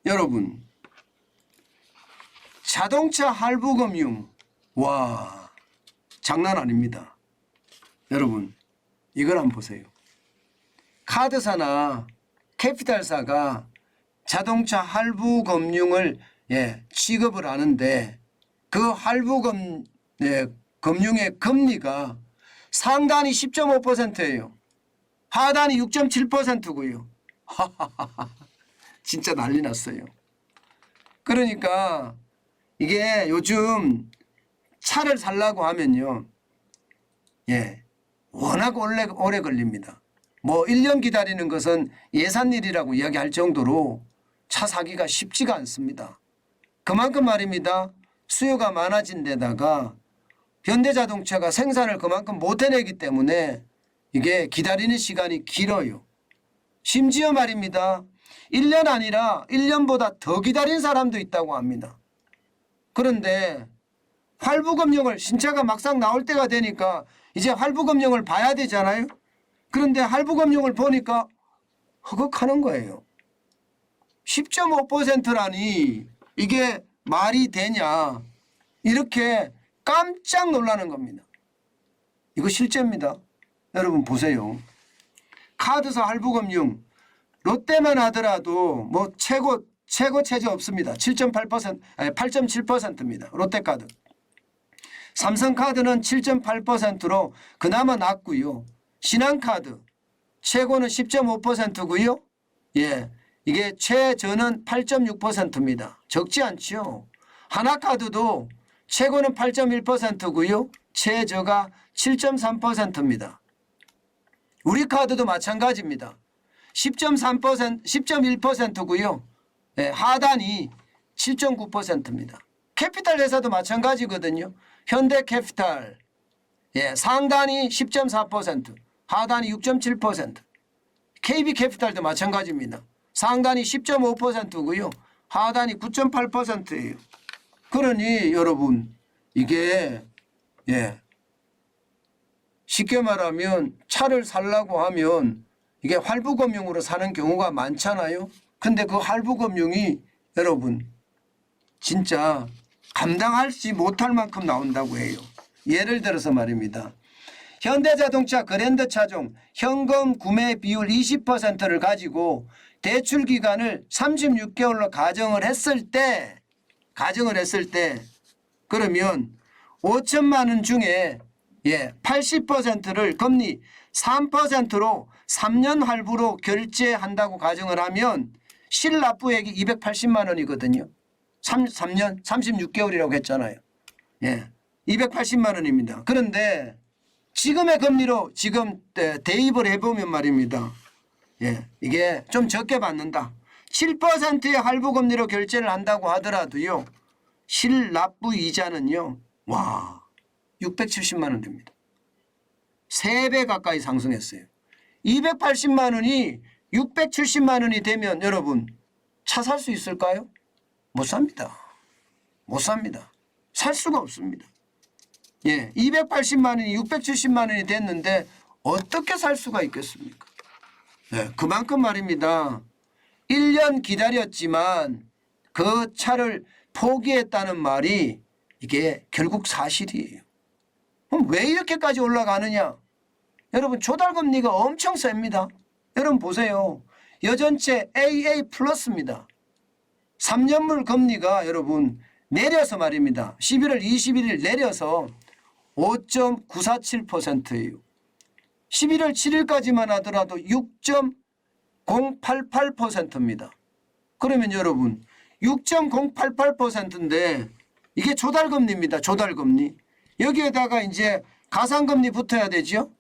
여러분, 자동차 할부금융, 와, 장난 아닙니다. 여러분, 이걸 한번 보세요. 카드사나 캐피탈사가 자동차 할부금융을 취급을 하는데 그 금융의 금리가 상단이 10.5%예요. 하단이 6.7%고요. 진짜 난리 났어요. 그러니까 이게 요즘 차를 살려고 하면요. 워낙 오래 걸립니다. 뭐 1년 기다리는 것은 예산일이라고 이야기할 정도로 차 사기가 쉽지가 않습니다. 그만큼 말입니다. 수요가 많아진 데다가 현대자동차가 생산을 그만큼 못 해내기 때문에 이게 기다리는 시간이 길어요. 심지어 말입니다. 1년 아니라 1년보다 더 기다린 사람도 있다고 합니다. 그런데 할부금융을 신차가 막상 나올 때가 되니까 이제 할부금융을 봐야 되잖아요. 그런데 할부금융을 보니까 허걱하는 거예요. 10.5%라니 이게 말이 되냐. 이렇게 깜짝 놀라는 겁니다. 이거 실제입니다. 여러분 보세요. 카드사 할부금융 롯데만 하더라도 뭐 최고 체제 없습니다. 8.7%입니다. 롯데카드. 삼성카드는 7.8%로 그나마 낮고요. 신한카드 최고는 10.5%고요. 이게 최저는 8.6%입니다. 적지 않죠. 하나카드도 최고는 8.1%고요. 최저가 7.3%입니다. 우리카드도 마찬가지입니다. 10.1%고요. 하단이 7.9%입니다. 캐피탈 회사도 마찬가지거든요. 현대캐피탈 상단이 10.4%, 하단이 6.7%. KB캐피탈도 마찬가지입니다. 상단이 10.5%고요. 하단이 9.8%예요. 그러니 여러분 이게 쉽게 말하면 차를 살려고 하면 이게 할부금융으로 사는 경우가 많잖아요. 근데 그 할부금융이 여러분 진짜 감당하지 못할 만큼 나온다고 해요. 예를 들어서 말입니다. 현대자동차 그랜드차종 현금 구매 비율 20%를 가지고 대출 기간을 36개월로 가정을 했을 때 그러면 5천만 원 중에 80%를 금리 3%로 3년 할부로 결제한다고 가정을 하면 실납부액이 280만 원이거든요. 3년 36개월이라고 했잖아요. 280만 원입니다. 그런데 지금의 금리로 지금 대입을 해보면 말입니다. 이게 좀 적게 받는다. 7%의 할부금리로 결제를 한다고 하더라도요. 실납부 이자는요. 와 670만 원 됩니다. 3배 가까이 상승했어요. 280만 원이 670만 원이 되면 여러분 차 살 수 있을까요? 못 삽니다. 못 삽니다. 살 수가 없습니다. 280만 원이 670만 원이 됐는데 어떻게 살 수가 있겠습니까? 그만큼 말입니다. 1년 기다렸지만 그 차를 포기했다는 말이 이게 결국 사실이에요. 그럼 왜 이렇게까지 올라가느냐? 여러분 조달금리가 엄청 셉니다. 여러분 보세요. 여전체 AA 플러스입니다. 3년물 금리가 여러분 내려서 말입니다. 11월 21일 내려서 5.947%예요. 11월 7일까지만 하더라도 6.088%입니다. 그러면 여러분 6.088%인데 이게 조달금리입니다. 조달금리. 여기에다가 이제 가상금리 붙어야 되죠.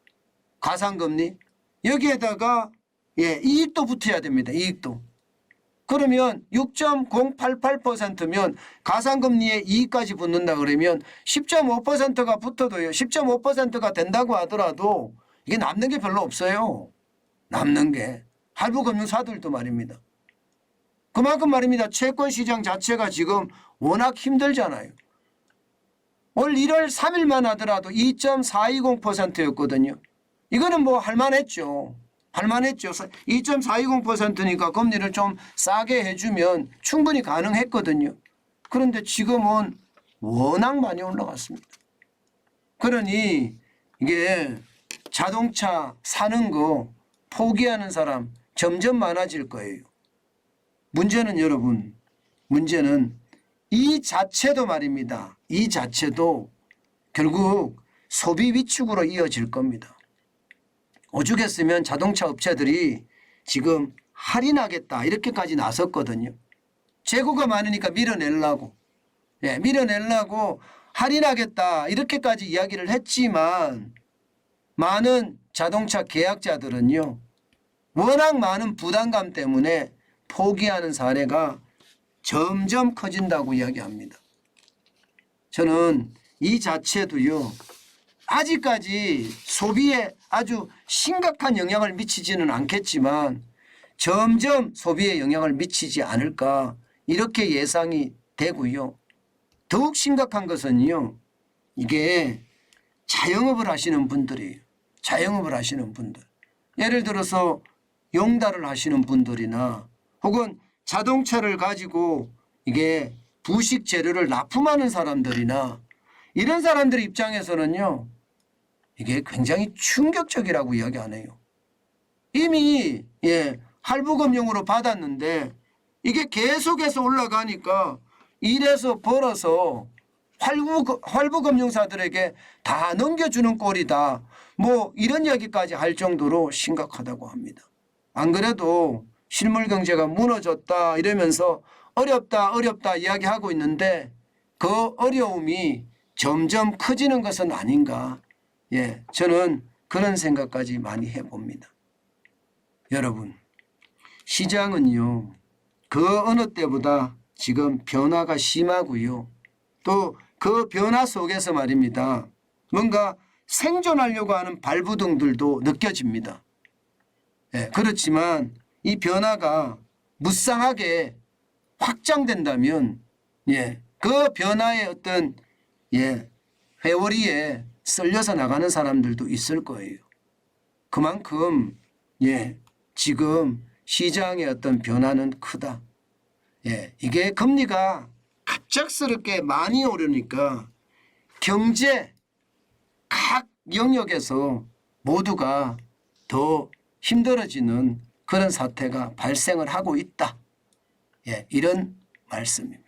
가상금리. 여기에다가 이익도 붙어야 됩니다. 이익도. 그러면 6.088%면 가상금리에 이익까지 붙는다 그러면 10.5%가 붙어도요. 10.5%가 된다고 하더라도 이게 남는 게 별로 없어요. 남는 게. 할부금융사들도 말입니다. 그만큼 말입니다. 채권시장 자체가 지금 워낙 힘들잖아요. 올 1월 3일만 하더라도 2.420%였거든요. 이거는 뭐 할만했죠. 할만했죠. 2.420%니까 금리를 좀 싸게 해주면 충분히 가능했거든요. 그런데 지금은 워낙 많이 올라갔습니다. 그러니 이게 자동차 사는 거 포기하는 사람 점점 많아질 거예요. 문제는 여러분, 문제는 이 자체도 말입니다. 이 자체도 결국 소비 위축으로 이어질 겁니다. 오죽했으면 자동차 업체들이 지금 할인하겠다 이렇게까지 나섰거든요. 재고가 많으니까 밀어내려고 할인하겠다 이렇게까지 이야기를 했지만 많은 자동차 계약자들은요. 워낙 많은 부담감 때문에 포기하는 사례가 점점 커진다고 이야기합니다. 저는 이 자체도요. 아직까지 소비에 아주 심각한 영향을 미치지는 않겠지만 점점 소비에 영향을 미치지 않을까 이렇게 예상이 되고요. 더욱 심각한 것은요. 이게 자영업을 하시는 분들이에요. 자영업을 하시는 분들. 예를 들어서 용달을 하시는 분들이나 혹은 자동차를 가지고 이게 부식 재료를 납품하는 사람들이나 이런 사람들 입장에서는요. 이게 굉장히 충격적이라고 이야기 안 해요. 이미 할부금융으로 받았는데 이게 계속해서 올라가니까 이래서 벌어서 할부금융사들에게 다 넘겨주는 꼴이다. 뭐 이런 얘기까지 할 정도로 심각하다고 합니다. 안 그래도 실물경제가 무너졌다 이러면서 어렵다 이야기하고 있는데 그 어려움이 점점 커지는 것은 아닌가. 저는 그런 생각까지 많이 해봅니다. 여러분, 시장은요. 그 어느 때보다 지금 변화가 심하고요. 또 그 변화 속에서 말입니다. 뭔가 생존하려고 하는 발부둥들도 느껴집니다. 그렇지만 이 변화가 무쌍하게 확장된다면 그 변화의 어떤 회오리에 썰려서 나가는 사람들도 있을 거예요. 그만큼 지금 시장의 어떤 변화는 크다. 이게 금리가 갑작스럽게 많이 오르니까 경제 각 영역에서 모두가 더 힘들어지는 그런 사태가 발생을 하고 있다. 이런 말씀입니다.